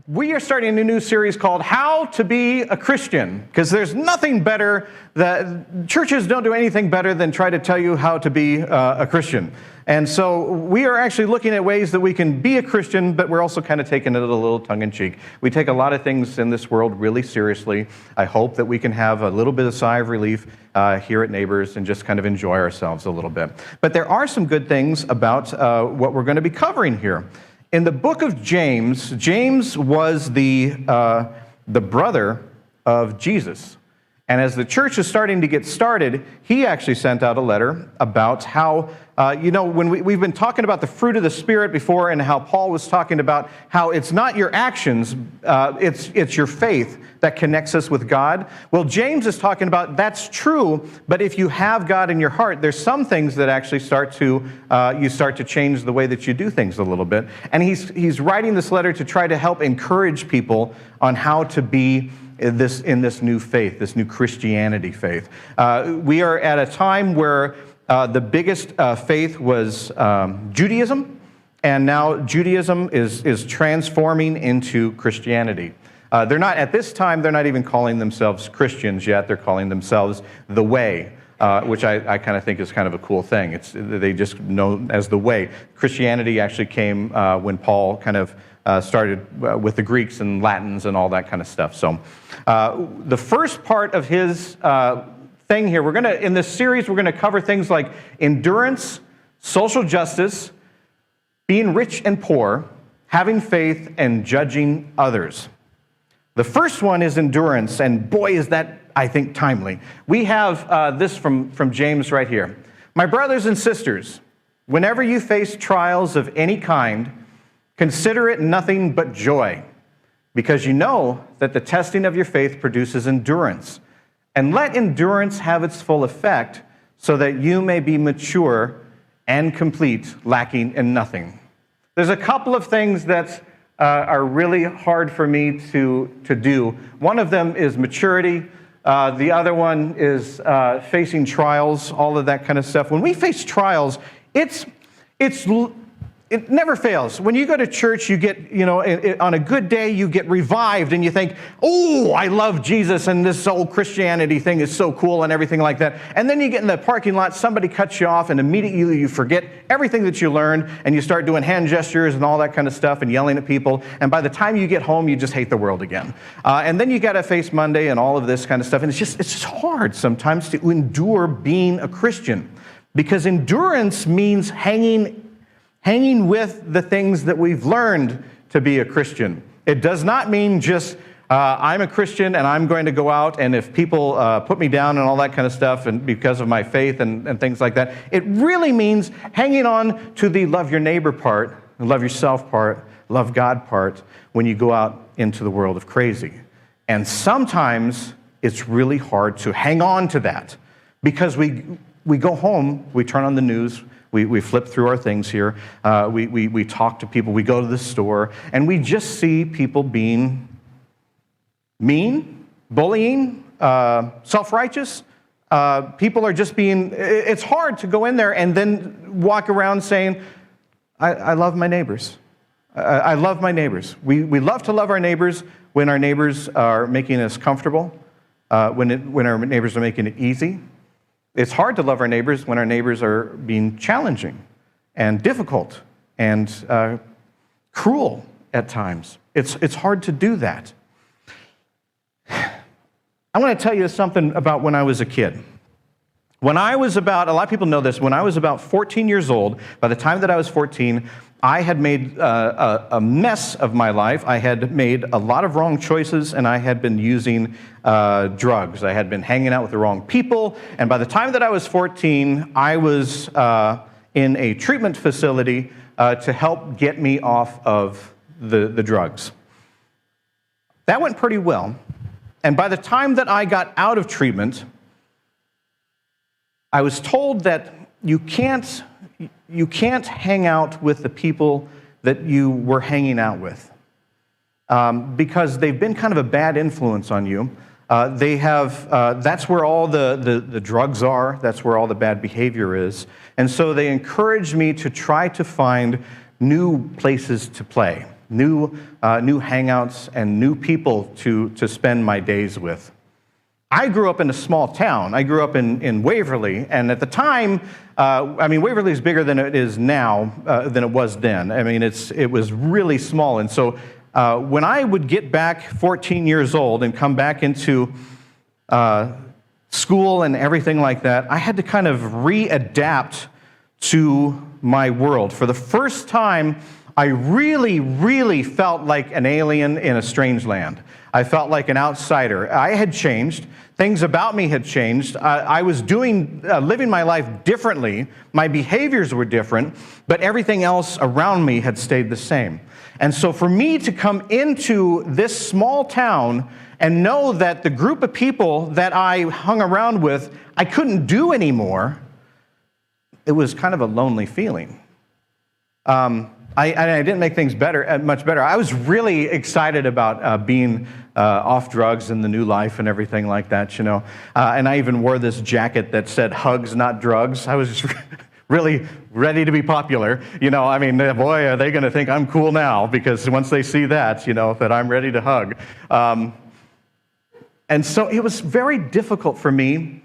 We are starting a new series called How to Be a Christian, because there's nothing better, that churches don't do anything better than try to tell you how to be a Christian. And so we are actually looking at ways that we can be a Christian, but we're also kind of taking it a little tongue-in-cheek. We take a lot of things in this world really seriously. I hope that we can have a little bit of sigh of relief here at Neighbors and just kind of enjoy ourselves a little bit. But there are some good things about what we're going to be covering here. In the book of James, James was the brother of Jesus. And as the church is starting to get started, he actually sent out a letter about how, when we've been talking about the fruit of the Spirit before, and how Paul was talking about how it's not your actions, it's your faith that connects us with God. Well, James is talking about that's true, but if you have God in your heart, there's some things that actually you start to change the way that you do things a little bit. And he's writing this letter to try to help encourage people on how to be in this new faith, this new Christianity faith. We are at a time where the biggest faith was Judaism, and now Judaism is transforming into Christianity. They're not, at this time, they're not even calling themselves Christians yet. They're calling themselves the Way, which I kind of think is kind of a cool thing. They just know as the Way. Christianity actually came when Paul kind of started with the Greeks and Latins and all that kind of stuff. So the first part of his thing here, in this series, we're going to cover things like endurance, social justice, being rich and poor, having faith, and judging others. The first one is endurance, and boy, is that, I think, timely. We have this from James right here. My brothers and sisters, whenever you face trials of any kind, consider it nothing but joy, because you know that the testing of your faith produces endurance. And let endurance have its full effect, so that you may be mature and complete, lacking in nothing. There's a couple of things that are really hard for me to do. One of them is maturity. The other one is facing trials, all of that kind of stuff. When we face trials, it never fails. When you go to church, you get, on a good day, you get revived and you think, oh, I love Jesus and this whole Christianity thing is so cool and everything like that. And then you get in the parking lot, somebody cuts you off, and immediately you forget everything that you learned, and you start doing hand gestures and all that kind of stuff and yelling at people. And by the time you get home, you just hate the world again. And then you got to face Monday and all of this kind of stuff. And it's just hard sometimes to endure being a Christian, because endurance means hanging with the things that we've learned to be a Christian. It does not mean just, I'm a Christian and I'm going to go out, and if people put me down and all that kind of stuff, and because of my faith and things like that, it really means hanging on to the love your neighbor part, love yourself part, love God part, when you go out into the world of crazy. And sometimes it's really hard to hang on to that, because we go home, we turn on the news, we flip through our things here, we talk to people, we go to the store, and we just see people being mean, bullying, self-righteous. People are just being, it's hard to go in there and then walk around saying, I love my neighbors. I love my neighbors. We love to love our neighbors when our neighbors are making us comfortable, when our neighbors are making it easy. It's hard to love our neighbors when our neighbors are being challenging and difficult and cruel at times. It's hard to do that. I want to tell you something about when I was a kid. When I was about, a lot of people know this, when I was about 14 years old, by the time that I was 14, I had made a mess of my life. I had made a lot of wrong choices, and I had been using drugs. I had been hanging out with the wrong people, and by the time that I was 14, I was in a treatment facility to help get me off of the drugs. That went pretty well, and by the time that I got out of treatment, I was told that you can't hang out with the people that you were hanging out with because they've been kind of a bad influence on you. That's where all the drugs are. That's where all the bad behavior is. And so they encouraged me to try to find new places to play, new hangouts, and new people to spend my days with. I grew up in a small town. I grew up in Waverly, and at the time, Waverly is bigger than it is now, than it was then. I mean, it was really small, and so when I would get back 14 years old and come back into school and everything like that, I had to kind of readapt to my world. For the first time, I really, really felt like an alien in a strange land. I felt like an outsider. I had changed. Things about me had changed. I was living my life differently. My behaviors were different, but everything else around me had stayed the same. And so for me to come into this small town and know that the group of people that I hung around with, I couldn't do anymore, it was kind of a lonely feeling. I didn't make things much better. I was really excited about being off drugs and the new life and everything like that, you know. And I even wore this jacket that said "Hugs, not drugs." I was just really ready to be popular, you know. I mean, boy, are they going to think I'm cool now, because once they see that, you know, that I'm ready to hug. And so it was very difficult for me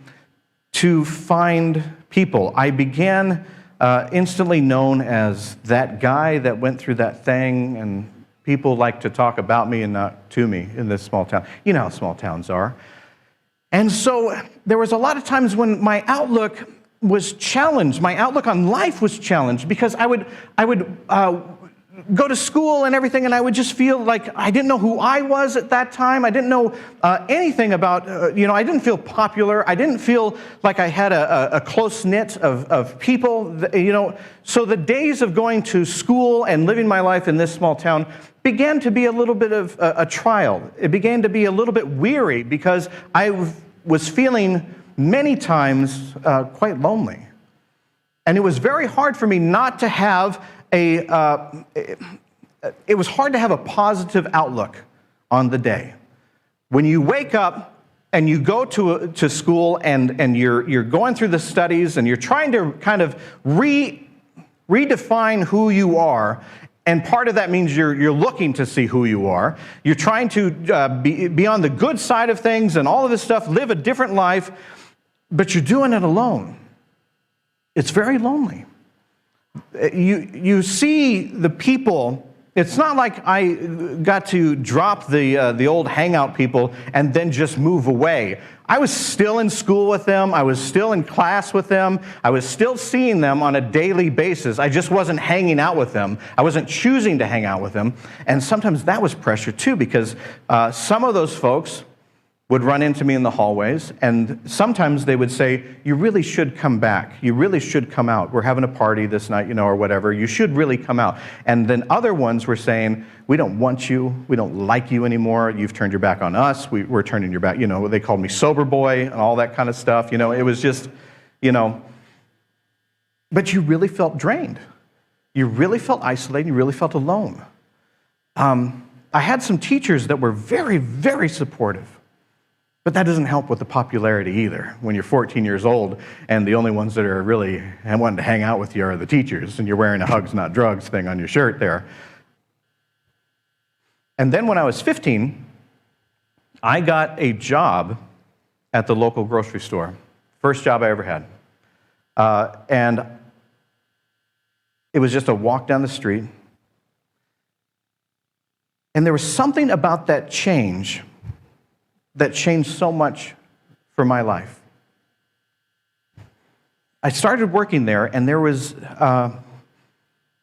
to find people. I began instantly known as that guy that went through that thing, and people like to talk about me and not to me in this small town. You know how small towns are. And so there was a lot of times when my outlook was challenged. My outlook on life was challenged, because I would go to school and everything, and I would just feel like I didn't know who I was at that time. I didn't know anything about, I didn't feel popular. I didn't feel like I had a close knit of people, So the days of going to school and living my life in this small town began to be a little bit of a trial. It began to be a little bit weary, because I was feeling many times quite lonely. And it was very hard for me not to have it was hard to have a positive outlook on the day. When you wake up and you go to school and you're going through the studies and you're trying to kind of redefine who you are, and part of that means you're looking to see who you are. You're trying to be on the good side of things and all of this stuff, live a different life, but you're doing it alone. It's very lonely. You see the people. It's not like I got to drop the old hangout people and then just move away. I was still in school with them. I was still in class with them. I was still seeing them on a daily basis. I just wasn't hanging out with them. I wasn't choosing to hang out with them. And sometimes that was pressure too, because some of those folks would run into me in the hallways, and sometimes they would say, "You really should come back. You really should come out. We're having a party this night, or whatever. You should really come out." And then other ones were saying, "We don't want you. We don't like you anymore. You've turned your back on us. We're turning your back." They called me sober boy and all that kind of stuff. It was just, but you really felt drained. You really felt isolated. You really felt alone. I had some teachers that were very, very supportive. But that doesn't help with the popularity either. When you're 14 years old and the only ones that are really wanting to hang out with you are the teachers, and you're wearing a "Hugs, not drugs" thing on your shirt there. And then when I was 15, I got a job at the local grocery store. First job I ever had. And it was just a walk down the street. And there was something about that change that changed so much for my life. I started working there, and there was, I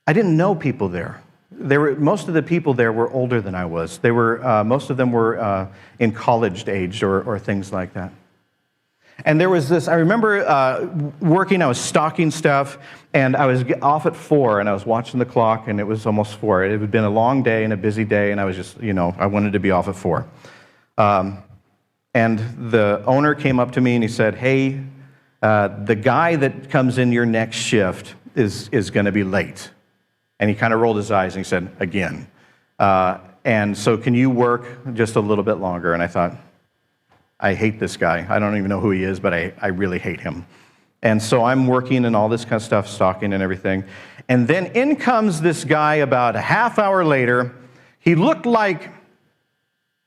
didn't know people there. Most of the people there were older than I was. Most of them were in college age or things like that. And there was this, I remember working, I was stocking stuff, and I was off at 4, and I was watching the clock, and it was almost 4. It had been a long day and a busy day, and I was just, I wanted to be off at 4. And the owner came up to me and he said, "Hey, the guy that comes in your next shift is going to be late." And he kind of rolled his eyes and he said, "Again. And so can you work just a little bit longer?" And I thought, I hate this guy. I don't even know who he is, but I really hate him. And so I'm working and all this kind of stuff, stocking and everything. And then in comes this guy about a half hour later, He looked like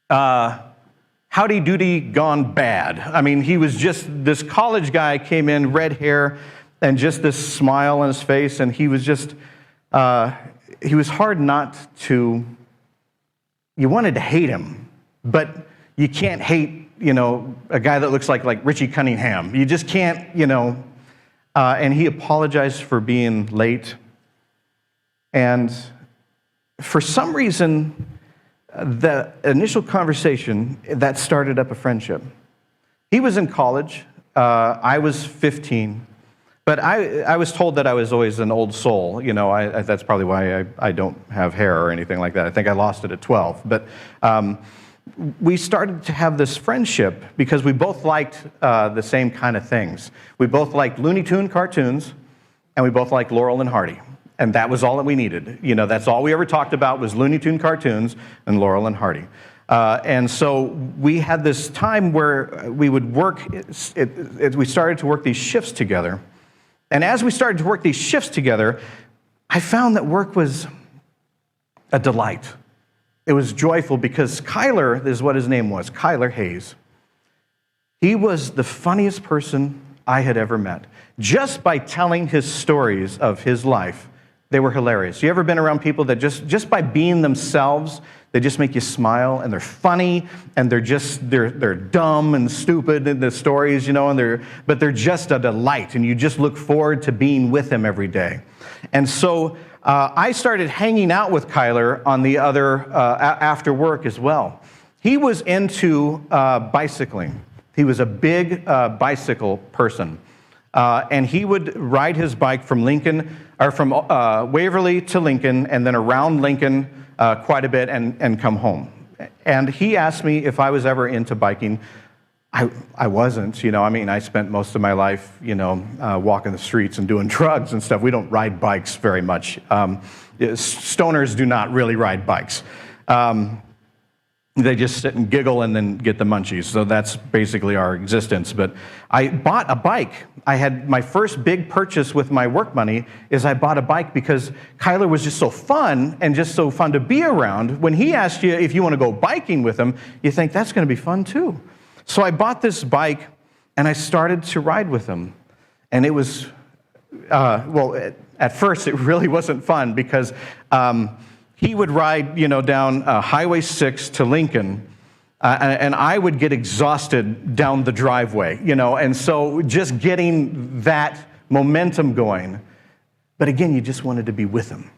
Howdy Doody gone bad. I mean, he was just this college guy, came in, red hair, and just this smile on his face, and he was just, he was hard not to, you wanted to hate him, but you can't hate, a guy that looks like Richie Cunningham. You just can't, and he apologized for being late. And for some reason, the initial conversation, that started up a friendship. He was in college. I was 15. But I was told that I was always an old soul. That's probably why I don't have hair or anything like that. I think I lost it at 12. But we started to have this friendship because we both liked the same kind of things. We both liked Looney Tune cartoons, and we both liked Laurel and Hardy. And that was all that we needed. That's all we ever talked about was Looney Tune cartoons and Laurel and Hardy. And so we had this time where we would work, we started to work these shifts together. And as we started to work these shifts together, I found that work was a delight. It was joyful because Kyler is what his name was, Kyler Hayes. He was the funniest person I had ever met. Just by telling his stories of his life, they were hilarious. You ever been around people that just by being themselves, they just make you smile, and they're funny, and they're dumb and stupid in the stories, but they're just a delight, and you just look forward to being with them every day. And so I started hanging out with Kyler on the other after work as well. He was into bicycling. He was a big bicycle person. And he would ride his bike from Waverly to Lincoln, and then around Lincoln quite a bit, and come home. And he asked me if I was ever into biking. I wasn't. I spent most of my life, walking the streets and doing drugs and stuff. We don't ride bikes very much. Stoners do not really ride bikes. They just sit and giggle and then get the munchies. So that's basically our existence. But I bought a bike. I had my first big purchase with my work money is I bought a bike because Kyler was just so fun and just so fun to be around. When he asked you if you want to go biking with him, you think that's going to be fun too. So I bought this bike and I started to ride with him. And it was, at first it really wasn't fun because he would ride, down Highway 6 to Lincoln, and I would get exhausted down the driveway, and so just getting that momentum going. But again, you just wanted to be with him.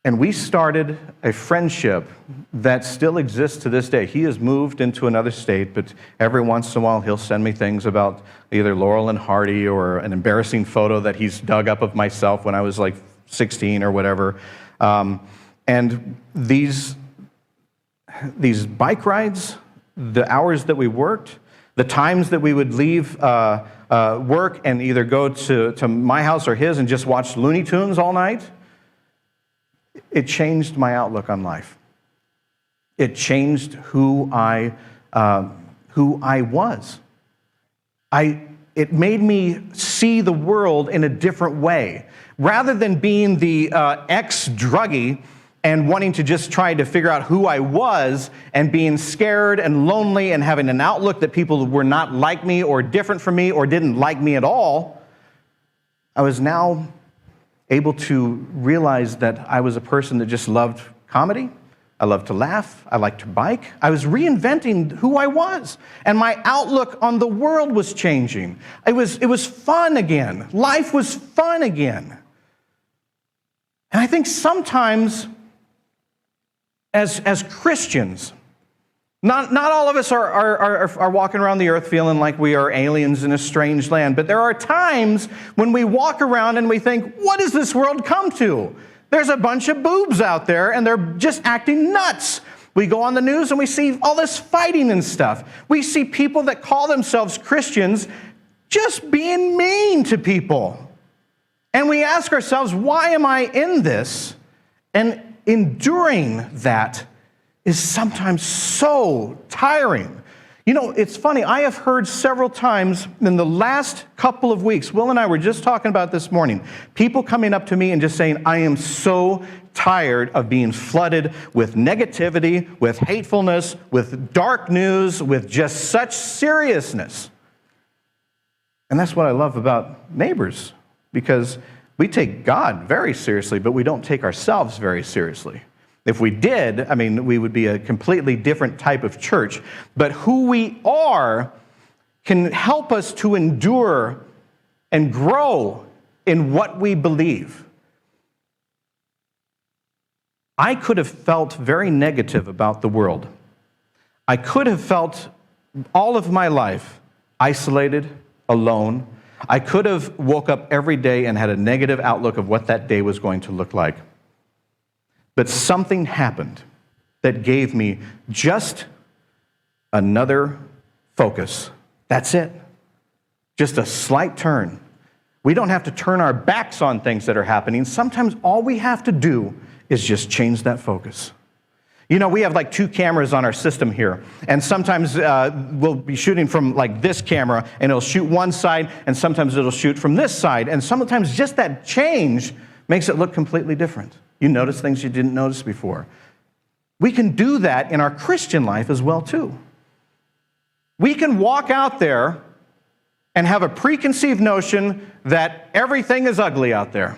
And we started a friendship that still exists to this day. He has moved into another state, but every once in a while he'll send me things about either Laurel and Hardy or an embarrassing photo that he's dug up of myself when I was like 16 or whatever. And these bike rides, the hours that we worked, the times that we would leave work and either go to my house or his and just watch Looney Tunes all night, it changed my outlook on life. It changed who I was. It made me see the world in a different way. Rather than being the ex-druggie and wanting to just try to figure out who I was and being scared and lonely and having an outlook that people were not like me or different from me or didn't like me at all, I was now able to realize that I was a person that just loved comedy. I loved to laugh. I liked to bike. I was reinventing who I was. And my outlook on the world was changing. It was fun again. Life was fun again. And I think sometimes as Christians, not all of us are walking around the earth feeling like we are aliens in a strange land, but there are times when we walk around and we think, what has this world come to? There's a bunch of boobs out there and they're just acting nuts. We go on the news and we see all this fighting and stuff. We see people that call themselves Christians just being mean to people. And we ask ourselves, why am I in this? And enduring that is sometimes so tiring. You know, it's funny. I have heard several times in the last couple of weeks, Will and I were just talking about this morning, people coming up to me and just saying, I am so tired of being flooded with negativity, with hatefulness, with dark news, with just such seriousness. And that's what I love about Neighbors, because we take God very seriously, but we don't take ourselves very seriously. If we did, I mean, we would be a completely different type of church. But who we are can help us to endure and grow in what we believe. I could have felt very negative about the world. I could have felt all of my life isolated, alone. I could have woke up every day and had a negative outlook of what that day was going to look like. But something happened that gave me just another focus. That's it. Just a slight turn. We don't have to turn our backs on things that are happening. Sometimes all we have to do is just change that focus. You know, we have like 2 cameras on our system here, and sometimes we'll be shooting from like this camera, and it'll shoot one side, and sometimes it'll shoot from this side, and sometimes just that change makes it look completely different. You notice things you didn't notice before. We can do that in our Christian life as well, too. We can walk out there and have a preconceived notion that everything is ugly out there.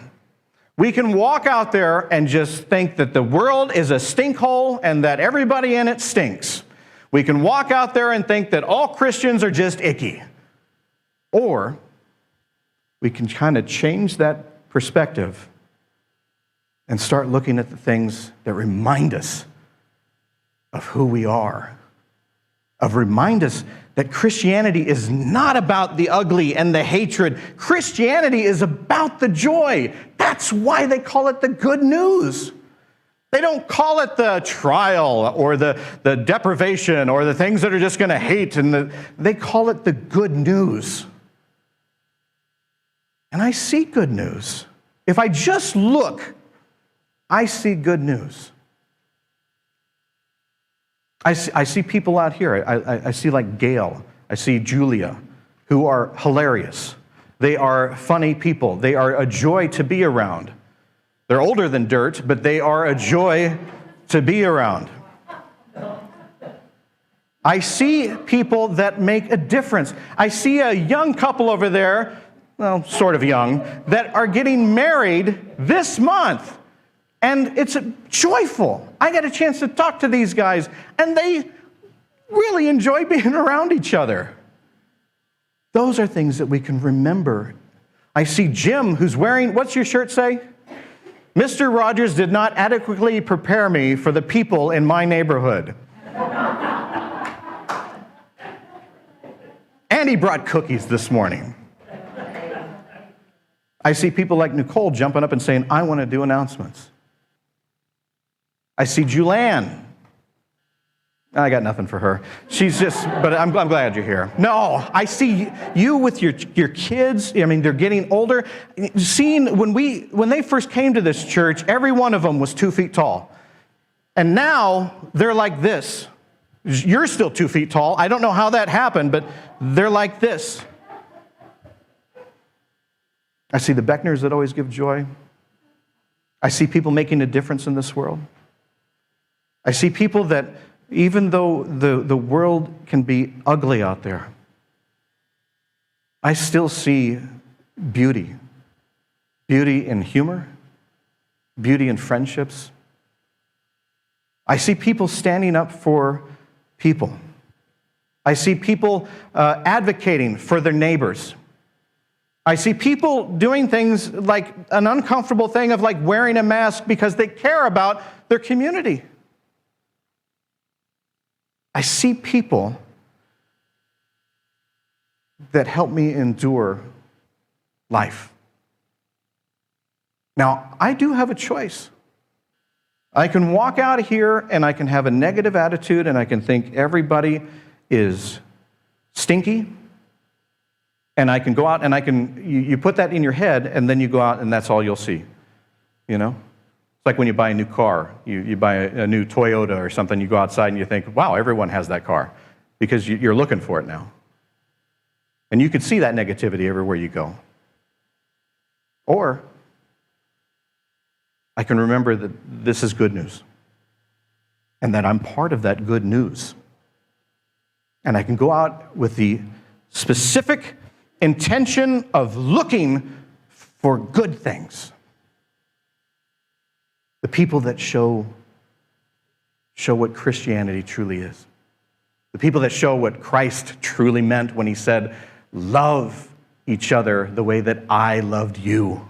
We can walk out there and just think that the world is a stinkhole and that everybody in it stinks. We can walk out there and think that all Christians are just icky. Or we can kind of change that perspective and start looking at the things that remind us of who we are, remind us that Christianity is not about the ugly and the hatred. Christianity is about the joy. That's why they call it the good news. They don't call it the trial or the deprivation or the things that are just going to hate. They call it the good news. And I see good news. If I just look, I see good news. I see people out here. I see like Gail. I see Julia, who are hilarious. They are funny people. They are a joy to be around. They're older than dirt, but they are a joy to be around. I see people that make a difference. I see a young couple over there, well, sort of young, that are getting married this month. And it's joyful. I got a chance to talk to these guys, and they really enjoy being around each other. Those are things that we can remember. I see Jim, who's wearing, what's your shirt say? Mr. Rogers did not adequately prepare me for the people in my neighborhood. And he brought cookies this morning. I see people like Nicole jumping up and saying, I want to do announcements. I see Julianne. I got nothing for her. She's just, but I'm glad you're here. No, I see you with your kids. I mean, they're getting older. Seeing when they first came to this church, every one of them was 2 feet tall. And now they're like this. You're still 2 feet tall. I don't know how that happened, but they're like this. I see the Beckners that always give joy. I see people making a difference in this world. I see people that, even though the world can be ugly out there, I still see beauty. Beauty in humor, beauty in friendships. I see people standing up for people. I see people advocating for their neighbors. I see people doing things like an uncomfortable thing of like wearing a mask because they care about their community. I see people that help me endure life. Now, I do have a choice. I can walk out of here and I can have a negative attitude and I can think everybody is stinky. And I can go out and you put that in your head and then you go out and that's all you'll see. You know? It's like when you buy a new car. You buy a new Toyota or something, you go outside and you think, wow, everyone has that car. because you're looking for it now. And you can see that negativity everywhere you go. Or I can remember that this is good news and that I'm part of that good news. And I can go out with the specific intention of looking for good things. The people that show what Christianity truly is. The people that show what Christ truly meant when he said, love each other the way that I loved you.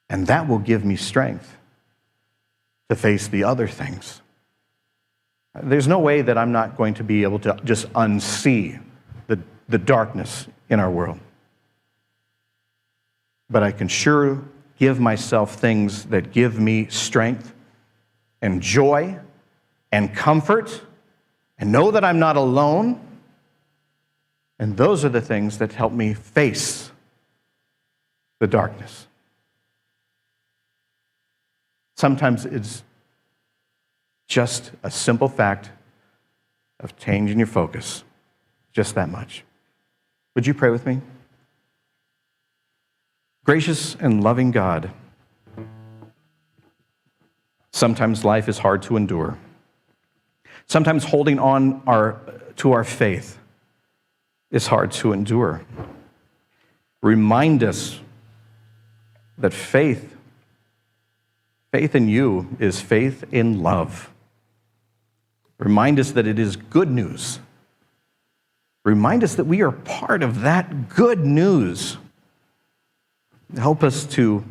And that will give me strength to face the other things. There's no way that I'm not going to be able to just unsee the darkness in our world. But I can sure give myself things that give me strength and joy and comfort and know that I'm not alone. And those are the things that help me face the darkness. Sometimes it's just a simple fact of changing your focus, just that much. Would you pray with me? Gracious and loving God, sometimes life is hard to endure. Sometimes holding on to our faith is hard to endure. Remind us that faith in you is faith in love. Remind us that it is good news. Remind us that we are part of that good news. Help us to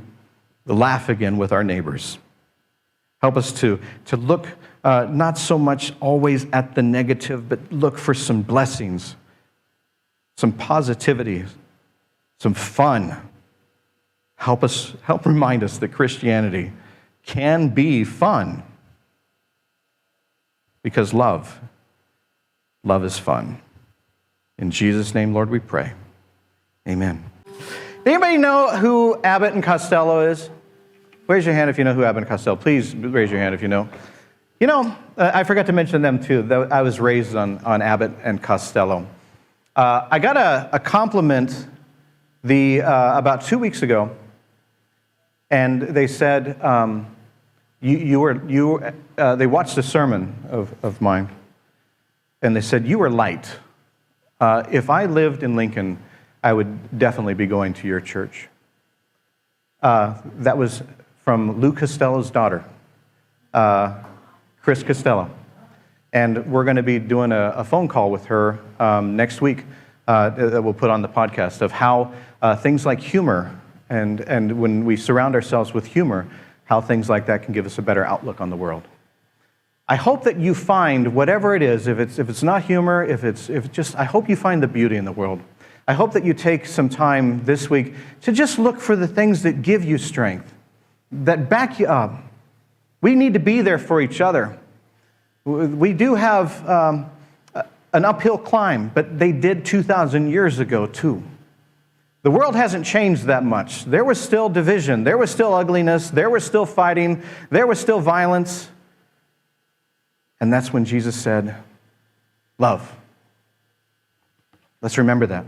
laugh again with our neighbors. Help us to look not so much always at the negative, but look for some blessings, some positivity, some fun. Help remind us that Christianity can be fun. Because love is fun. In Jesus' name, Lord, we pray. Amen. Anybody know who Abbot and Costello is? Raise your hand if you know who Abbot and Costello. Please raise your hand if you know. You know, I forgot to mention them too. I was raised on Abbot and Costello. I got a compliment about 2 weeks ago, and they said they watched a sermon of mine, and they said you were light. If I lived in Lincoln, I would definitely be going to your church. That was from Lou Costello's daughter, Chris Costello. And we're going to be doing a phone call with her next week that we'll put on the podcast of how things like humor and when we surround ourselves with humor, how things like that can give us a better outlook on the world. I hope that you find whatever it is, if it's not humor, I hope you find the beauty in the world. I hope that you take some time this week to just look for the things that give you strength, that back you up. We need to be there for each other. We do have an uphill climb, but they did 2,000 years ago too. The world hasn't changed that much. There was still division. There was still ugliness. There was still fighting. There was still violence. And that's when Jesus said, love. Let's remember that.